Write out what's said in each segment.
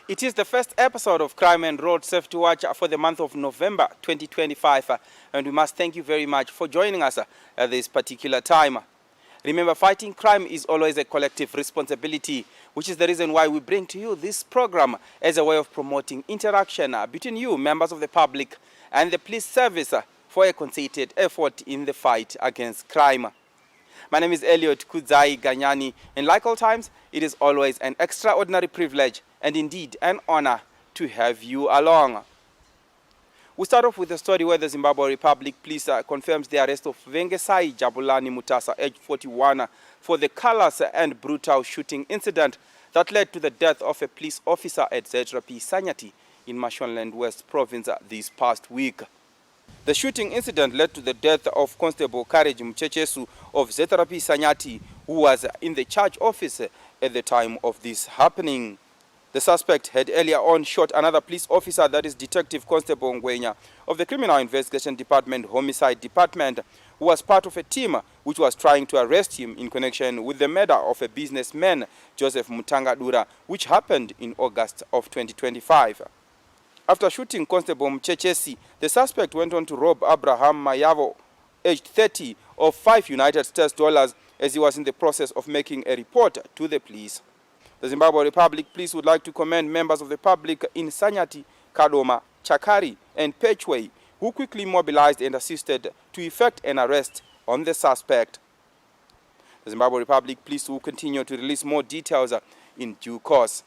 It is the first episode of Crime and Road Safety Watch for the month of November 2025, and we must thank you very much for joining us at this particular time. Remember, fighting crime is always a collective responsibility, which is the reason why we bring to you this program as a way of promoting interaction between you, members of the public, and the police service for a concerted effort in the fight against crime. My name is Elliot Kudzai Ganyani, and like all times, it is always an extraordinary privilege and indeed an honor to have you along. We start off with a story where the Zimbabwe Republic Police confirms the arrest of Vengesai Jabulani Mutasa, aged 41, for the callous and brutal shooting incident that led to the death of a police officer at S32E04 Sanyati in Mashonaland West Province this past week. The shooting incident led to the death of Constable Courage Mchechesu of S32E04 Sanyati, who was in the charge office at the time of this happening. The suspect had earlier on shot another police officer, that is Detective Constable Ngwenya of the Criminal Investigation Department, Homicide Department, who was part of a team which was trying to arrest him in connection with the murder of a businessman, Joseph Mutangadura, which happened in August of 2025. After shooting Constable Mchechesi, the suspect went on to rob Abraham Mayavo, aged 30, of $5 United States as he was in the process of making a report to the police. The Zimbabwe Republic Police would like to commend members of the public in Sanyati, Kadoma, Chakari, and Pechway, who quickly mobilized and assisted to effect an arrest on the suspect. The Zimbabwe Republic Police will continue to release more details in due course.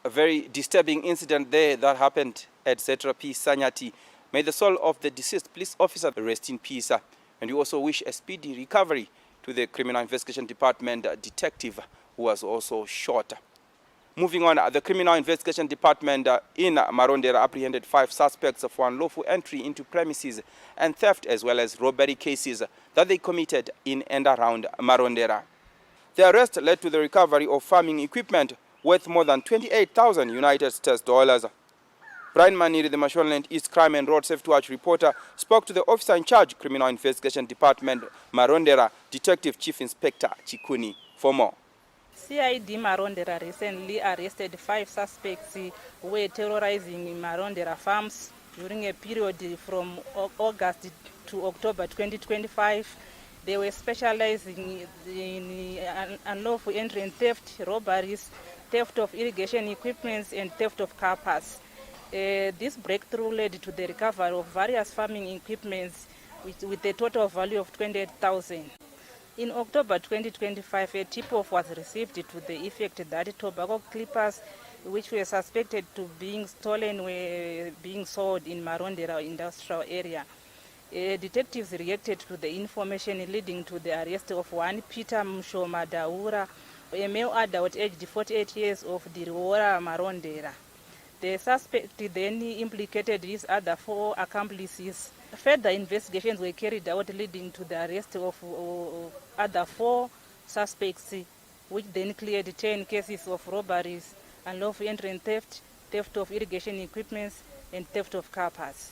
A very disturbing incident there that happened at S32E04 Sanyati. May the soul of the deceased police officer rest in peace. And we also wish a speedy recovery to the Criminal Investigation Department detective who was also shot. Moving on, the Criminal Investigation Department in Marondera apprehended 5 suspects for unlawful entry into premises and theft, as well as robbery cases that they committed in and around Marondera. The arrest led to the recovery of farming equipment worth more than 28,000 United States dollars. Brian Maniri, the Mashonaland East Crime and Road Safety Watch reporter, spoke to the officer in charge, Criminal Investigation Department, Marondera, Detective Chief Inspector Chikuni, for more. CID Marondera recently arrested 5 suspects who were terrorizing Marondera farms during a period from August to October 2025. They were specializing in unlawful entry and theft, robberies, theft of irrigation equipment, and theft of car parts. This breakthrough led to the recovery of various farming equipments with a total value of 28,000. In October 2025, a tip-off was received to the effect that tobacco clippers, which were suspected to being stolen, were being sold in Marondera industrial area. Detectives reacted to the information, leading to the arrest of one Peter Mshoma Daura, a male adult aged 48 years of Diriwora, Marondera. The suspect then implicated his other 4 accomplices. Further investigations were carried out, leading to the arrest of other 4 suspects, which then cleared 10 cases of robberies, unlawful entry and theft, theft of irrigation equipment, and theft of car parts.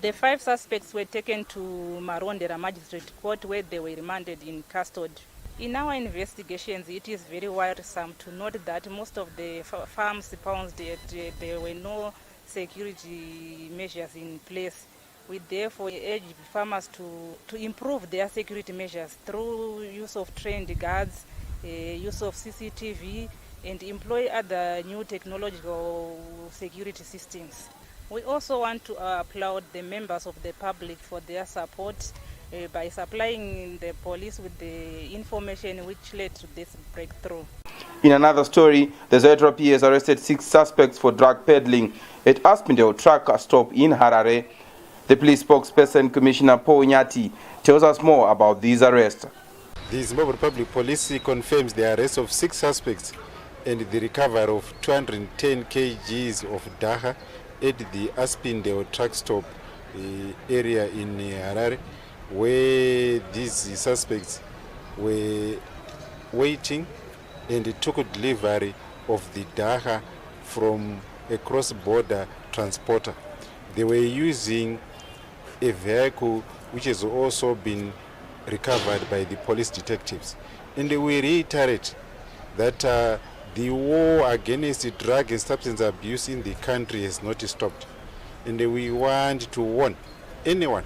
The 5 suspects were taken to Marondera Magistrate Court, where they were remanded in custody. In our investigations, it is very worrisome to note that most of the farms pounced at, there were no security measures in place. We therefore urge farmers to improve their security measures through use of trained guards, use of CCTV, and employ other new technological security systems. We also want to applaud the members of the public for their support by supplying the police with the information which led to this breakthrough. In another story, the S32E04 has arrested 6 suspects for drug peddling at Aspindale truck stop in Harare. The police spokesperson, Commissioner Paul Nyati, tells us more about these arrests. The Zimbabwe Public Police confirms the arrest of 6 suspects and the recovery of 210 kgs of Daha at the Aspindale truck stop area in Harare, where these suspects were waiting and took delivery of the Daha from a cross-border transporter. They were using a vehicle which has also been recovered by the police detectives. And we reiterate that the war against drug and substance abuse in the country has not stopped. And we want to warn anyone,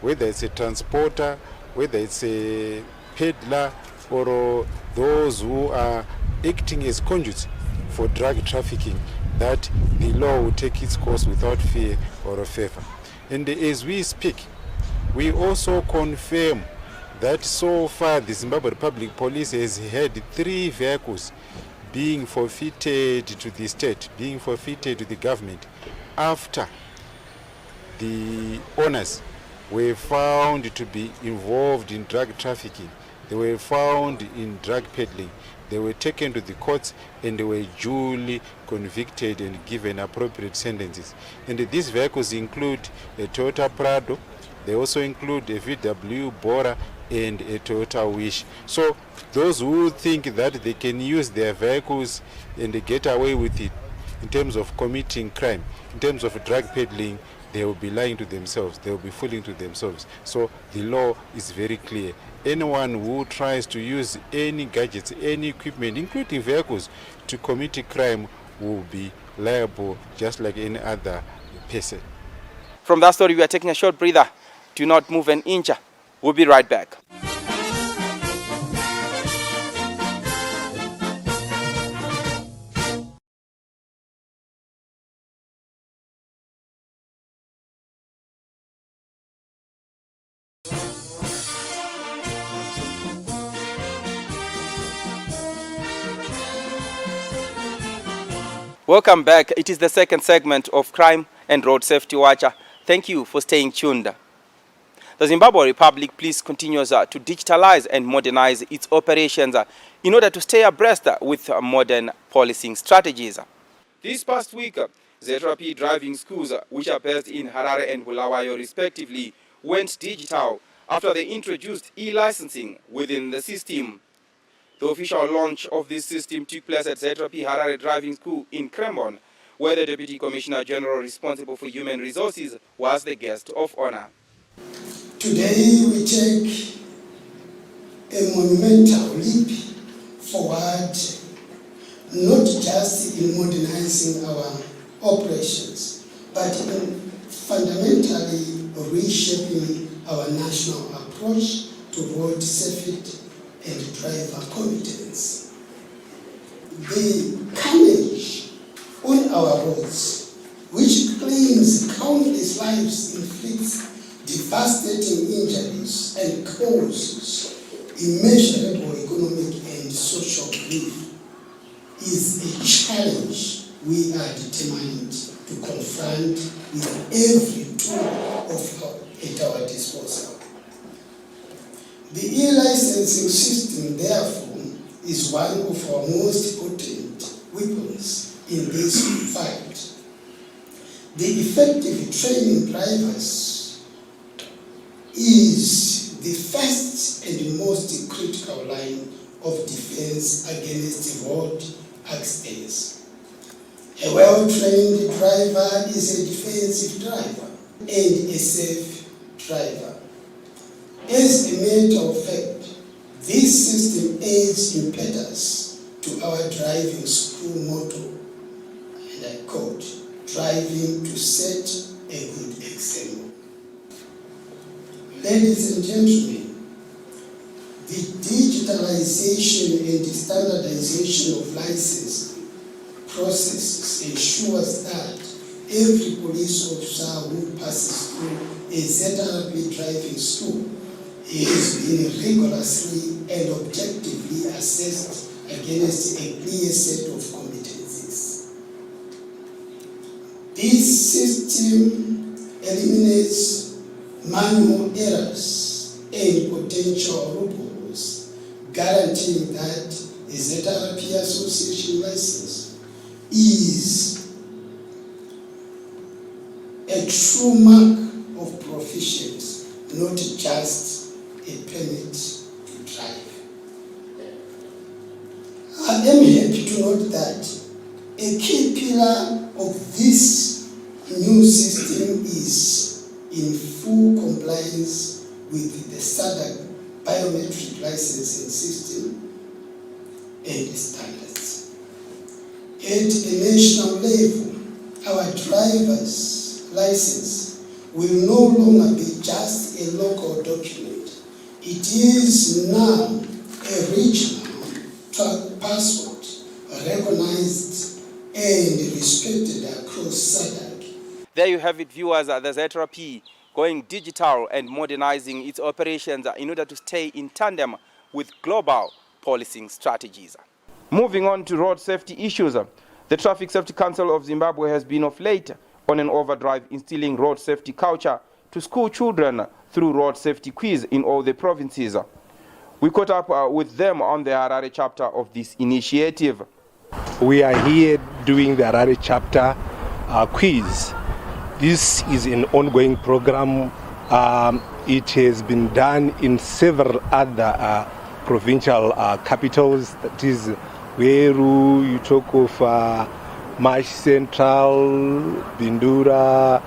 whether it's a transporter, whether it's a peddler, or those who are acting as conduits for drug trafficking, that the law will take its course without fear or favor. And as we speak, we also confirm that so far the Zimbabwe Republic Police has had 3 vehicles being forfeited to the state, being forfeited to the government, after the owners were found to be involved in drug trafficking. They were found in drug peddling. They were taken to the courts and they were duly convicted and given appropriate sentences. And these vehicles include a Toyota Prado, they also include a VW Bora and a Toyota Wish. So those who think that they can use their vehicles and get away with it in terms of committing crime, in terms of drug peddling, they will be lying to themselves, they will be fooling to themselves. So the law is very clear. Anyone who tries to use any gadgets, any equipment, including vehicles, to commit a crime will be liable just like any other person. From that story, we are taking a short breather. Do not move an inch. We'll be right back. Welcome back. It is the second segment of Crime and Road Safety Watcher. Thank you for staying tuned. The Zimbabwe Republic Police continues to digitalize and modernize its operations in order to stay abreast with modern policing strategies. This past week, ZRP driving schools, which are based in Harare and Bulawayo respectively, went digital after they introduced e-licensing within the system. The official launch of this system took place at ZRP Harare Driving School in Krembon, where the Deputy Commissioner General responsible for human resources was the guest of honor. Today we take a monumental leap forward, not just in modernizing our operations, but in fundamentally reshaping our national approach to road safety and driver competence. The carnage on our roads, which claims countless lives, inflicts devastating injuries and causes immeasurable economic and social grief, is a challenge we are determined to confront with every tool at our disposal. The e-licensing system, therefore, is one of our most potent weapons in this fight. The effective training drivers is the first and most critical line of defense against road accidents. A well-trained driver is a defensive driver and a safe driver. As a matter of fact, this system adds impetus to our driving school motto, and I quote, driving to set a good example. Ladies and gentlemen, the digitalization and the standardization of license processes ensures that every police officer who passes through a ZRP driving school is being rigorously and objectively assessed against a clear set of competencies. This system eliminates manual errors and potential loopholes, guaranteeing that a ZRP association license is a true mark of proficiency, not just a permit to drive. I am happy to note that a key pillar of this new system is in full compliance with the standard biometric licensing system and standards. At a national level, our driver's license will no longer be just a local document. It is now a regional passport recognized and respected across SADC. There you have it, viewers. The ZRP going digital and modernizing its operations in order to stay in tandem with global policing strategies. Moving on to road safety issues, the Traffic Safety Council of Zimbabwe has been of late on an overdrive instilling road safety culture to school children through road safety quiz in all the provinces. We caught up with them on the Harare chapter of this initiative. We are here doing the Harare chapter quiz. This is an ongoing program. It has been done in several other provincial capitals. That is Weru, you talk of Mash Central, Bindura,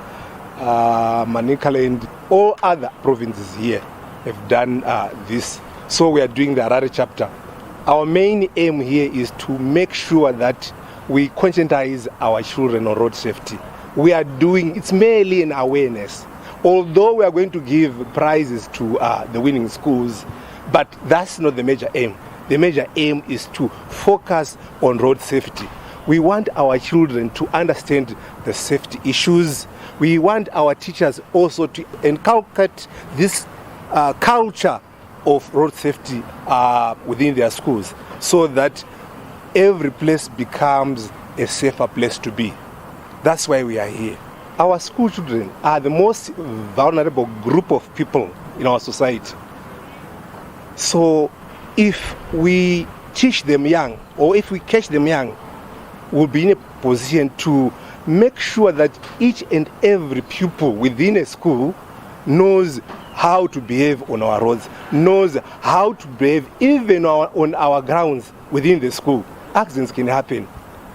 Manikala, and all other provinces here have done this. So we are doing the Harare chapter. Our main aim here is to make sure that we conscientize our children on road safety. We are doing, it's merely an awareness. Although we are going to give prizes to the winning schools, but that's not the major aim. The major aim is to focus on road safety. We want our children to understand the safety issues. We want our teachers also to inculcate this culture of road safety within their schools, so that every place becomes a safer place to be. That's why we are here. Our school children are the most vulnerable group of people in our society. So if we teach them young, or if we catch them young, we'll be in a position to make sure that each and every pupil within a school knows how to behave on our roads, knows how to behave even on our grounds within the school. Accidents can happen.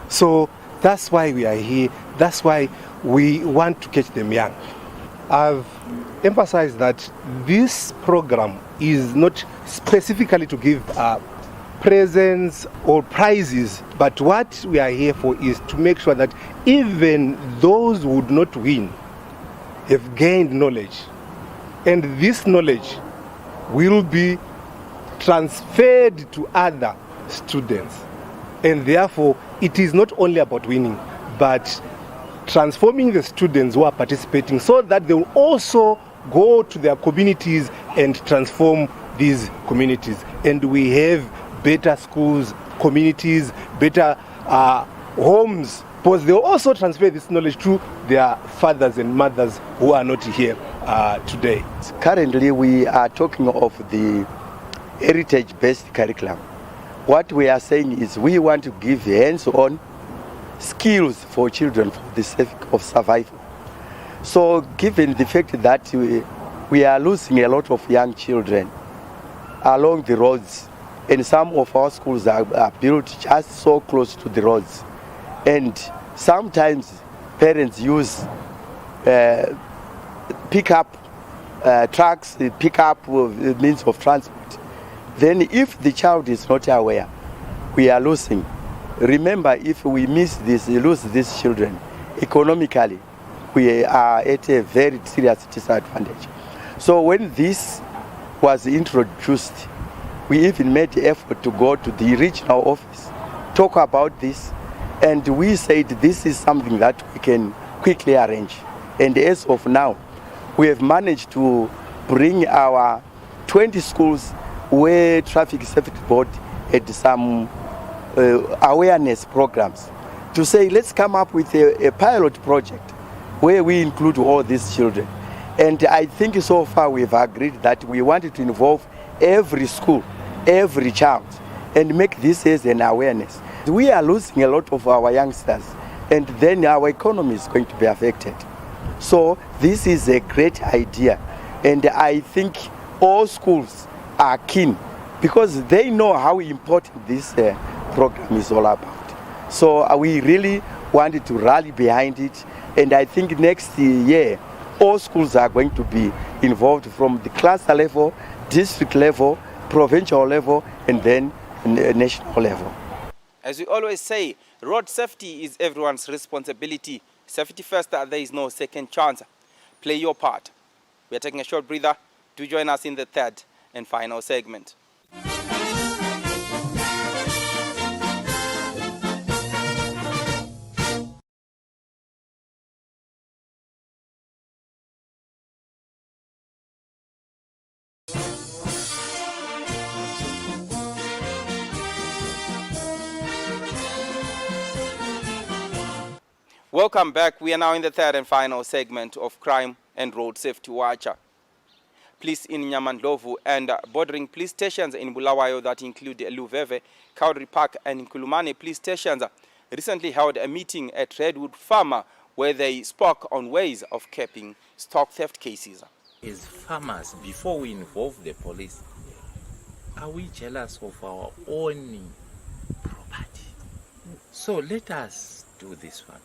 So that's why we are here. That's why we want to catch them young. I've emphasized that this program is not specifically to give presents or prizes, but what we are here for is to make sure that even those who would not win have gained knowledge. And this knowledge will be transferred to other students. And therefore, it is not only about winning, but transforming the students who are participating so that they will also go to their communities and transform these communities. And we have better schools, communities, better homes, because they will also transfer this knowledge to their fathers and mothers who are not here today. Currently, we are talking of the heritage-based curriculum. What we are saying is we want to give hands-on skills for children for the sake of survival. So given the fact that we are losing a lot of young children along the roads, and some of our schools are built just so close to the roads, and sometimes parents use pickup trucks, pickup means of transport. Then if the child is not aware, we are losing. Remember, if we miss this, lose these children, economically, we are at a very serious disadvantage. So when this was introduced, we even made the effort to go to the regional office, talk about this, and we said this is something that we can quickly arrange. And as of now, we have managed to bring our 20 schools where Traffic Safety Board had some awareness programs to say, let's come up with a pilot project where we include all these children. And I think so far we've agreed that we wanted to involve every school, every child, and make this as an awareness. We are losing a lot of our youngsters, and then our economy is going to be affected. So this is a great idea, and I think all schools are keen because they know how important this program is all about. So we really wanted to rally behind it, and I think next year all schools are going to be involved from the cluster level, district level, provincial level, and then national level. As we always say, road safety is everyone's responsibility. Safety first, there is no second chance. Play your part. We are taking a short breather. Do join us in the third and final segment. Welcome back. We are now in the third and final segment of Crime and Road Safety Watch. Police in Nyamandlovu and bordering police stations in Bulawayo that include Luveve, Kauri Park and Nkulumane police stations recently held a meeting at Redwood Farm where they spoke on ways of capping stock theft cases. As farmers, before we involve the police, are we jealous of our own property? So let us do this one.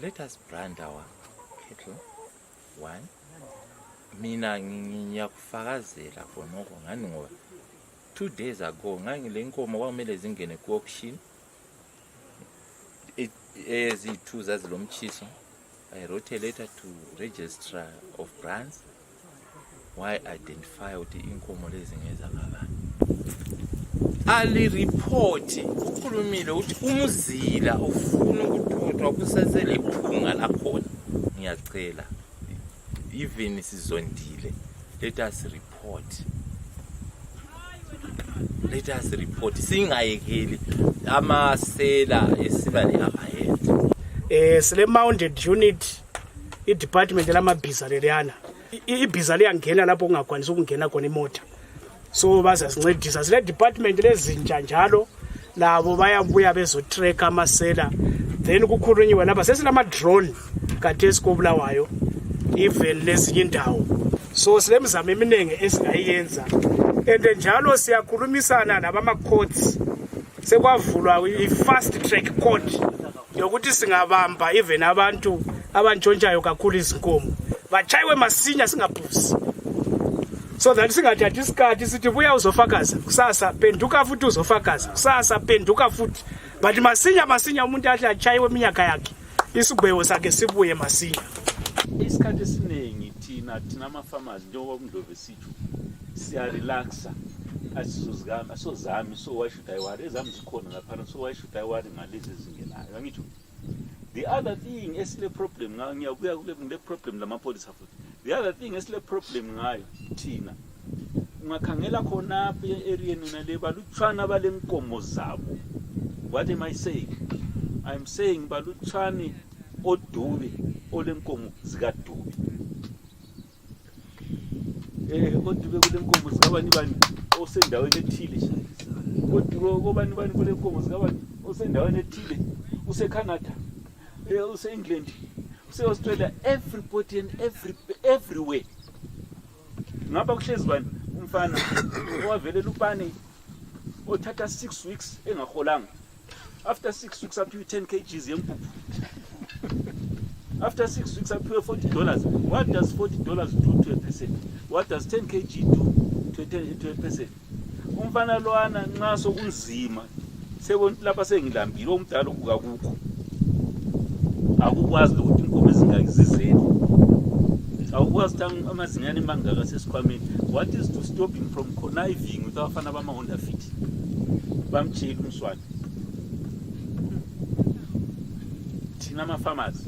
Let us brand our cattle. One. Mina ngiyakufakazela khonoko ngani ngoba 2 days ago ngangile nkomo kwamele zingene ku auction ezi2 zazilomchiso. I wrote a letter to registrar of brands why identify ukuthi inkomo lezi ngeza ngabani. Ali report ukhulumile ukuthi umzila ufuna ukuthothwa kusasele iphunga lakhona. Ngiyacela even sizondile, let us report singayekeli amasela esibale abayethu. Sile mounted unit i-department lamabhiza leliyana ibhiza liyangena lapho kungakwanisa ukungena khona imota, so bazasincedisa. Sile department lezintsha njalo labo bayabuya bezotrack amasela, then kukhulunyiwe lapha sesilama-drone kade esikobulawayo even lezinye indawo. So sile mizamo eminingi esingayenza, and njalo siyakhulumisana nabama-courts. Sekwavulwa i-fast track court yokuthi singabamba even abantu abantshontshayo kakhulu izinkomo bachayiwe masinya singaphuzi, so that singathathi isikhathi sithi buya uzofakaza kusasa penduka futhi uzofakaza kusasa penduka futhi, but masinya umuntu ahle achayiwe iminyaka yakhe isigwebo sakhe sibuye masinya. Isikhathi esiningi thina ama-farmers njengoba uMdlovu esitsho siyarelaxa, asizozigama sozami, so why should I worry? Ezami zikhona ngaphana, so why should I worry ngalezi ezingenayo? Angitsho. The other thing esile problem ngiyakuya kule problem lamapolisa futhi. The other thing esile problem ngayo thina ungakhangela khona apha e-areeni nale balutshwana balenkomo zabo. What am I saying? I'm saying balutshwane oDube olenkomo zikaDube. ODube kulenkomo zikabani bani osendaweni ethile. oDube kobani bani kulenkomo zikabani osendaweni ethile, useCanada, use-England, use-Australia, everybody and everywhere. Ngapha kuhlezi bani umfana owavelela upane othatha 6 weeks engaholanga. After 6 weeks aphiwe 10 kgs yempuphu. After 6 weeks aphiwe $40. What does $40 do to a person? What does 10 kg do to a person? Umfana loana nxa sokunzima sebonke lapha sengilambile omdala ukukakukho. Akukwazi ukuthi inkomo ezingakizizeni. Akukwazi amazinyane mangaka sesikhwameni. What is to stop him from conniving with abafana bama-Honda Fit? Bamtshela umswane. Thina ama-farmers,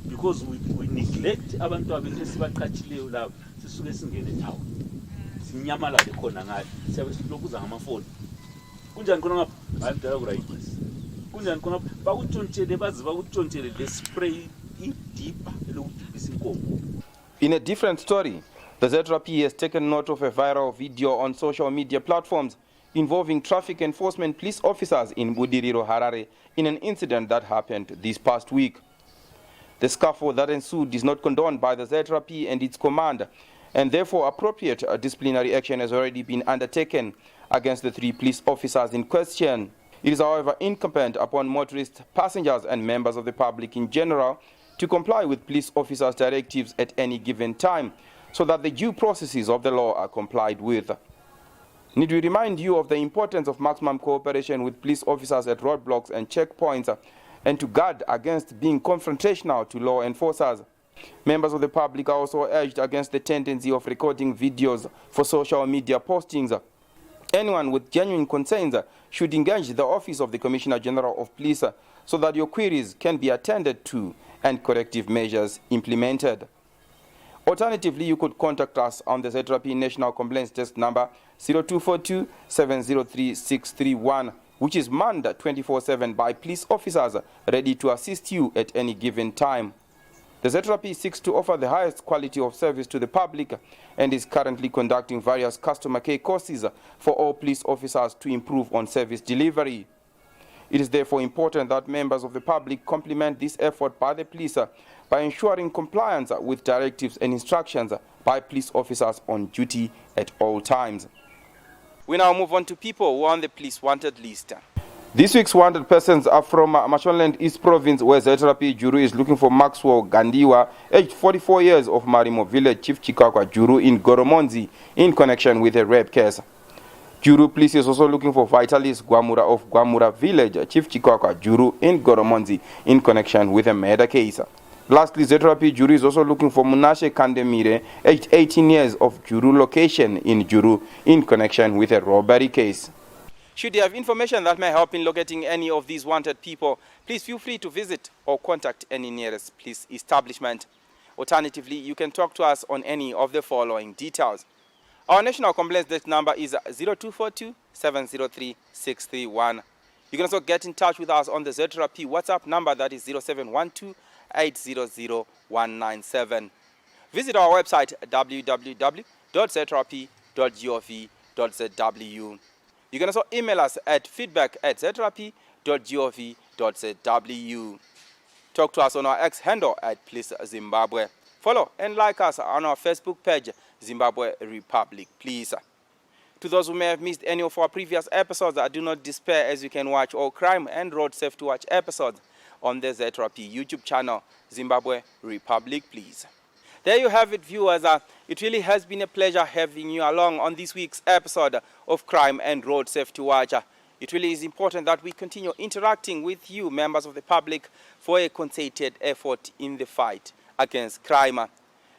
because we neglect abantu abethu esibaqhatshileyo labo, sisuke singene town. Sinyamalale khona ngayo. Siyabe silokuza ngamafoni. Kunjani khona ngapha? Bandala ku right. Kunjani khona bakutshontshele bazi bakutshontshele le spray ideeper elokudibisa inkomo. In a different story, the ZRP has taken note of a viral video on social media platforms involving traffic enforcement police officers in Budiriro, Harare, in an incident that happened this past week. The scuffle that ensued is not condoned by the ZRP and its command, and therefore appropriate disciplinary action has already been undertaken against the 3 police officers in question. It is, however, incumbent upon motorists, passengers and members of the public in general to comply with police officers' directives at any given time so that the due processes of the law are complied with. Need we remind you of the importance of maximum cooperation with police officers at roadblocks and checkpoints and to guard against being confrontational to law enforcers. Members of the public are also urged against the tendency of recording videos for social media postings. Anyone with genuine concerns should engage the Office of the Commissioner General of Police so that your queries can be attended to and corrective measures implemented. Alternatively, you could contact us on the ZRP National Complaints Desk number 0242 703 631, which is manned 24/7 by police officers ready to assist you at any given time. The ZRP seeks to offer the highest quality of service to the public and is currently conducting various customer care courses for all police officers to improve on service delivery. It is therefore important that members of the public complement this effort by the police by ensuring compliance with directives and instructions by police officers on duty at all times. We now move on to people who are on the police wanted list. This week's wanted persons are from Mashonaland East Province, where ZRP Juru is looking for Maxwell Gandiwa, aged 44 years, of Marimo Village, Chief Chikakwa Juru in Goromonzi, in connection with a rape case. Juru Police is also looking for Vitalis Gwamura of Gwamura Village, Chief Chikakwa Juru in Goromonzi, in connection with a murder case. Lastly, ZRP Juru is also looking for Munashe Kandemire, aged 18 years, of Juru location in Juru, in connection with a robbery case. Should you have information that may help in locating any of these wanted people, please feel free to visit or contact any nearest police establishment. Alternatively, you can talk to us on any of the following details. Our National Complaints Desk number is 0242 703 631. You can also get in touch with us on the ZRP WhatsApp number, that is 0712 800 197. Visit our website www.zrp.gov.zw. You can also email us at feedback@zrp.gov.zw. Talk to us on our X handle at Police Zimbabwe. Follow and like us on our Facebook page, Zimbabwe Republic, please. To those who may have missed any of our previous episodes, do not despair, as you can watch all crime and road safety watch episodes on the ZRP YouTube channel, Zimbabwe Republic, please. There you have it, viewers. It really has been a pleasure having you along on this week's episode of Crime and Road Safety Watch. It really is important that we continue interacting with you, members of the public, for a concerted effort in the fight against crime.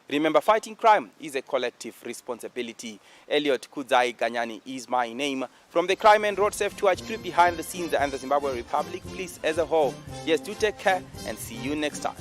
Remember, fighting crime is a collective responsibility. Elliot Kudzai Ganyani is my name. From the Crime and Road Safety Watch crew behind the scenes and the Zimbabwe Republic, please, as a whole, yes, do take care and see you next time.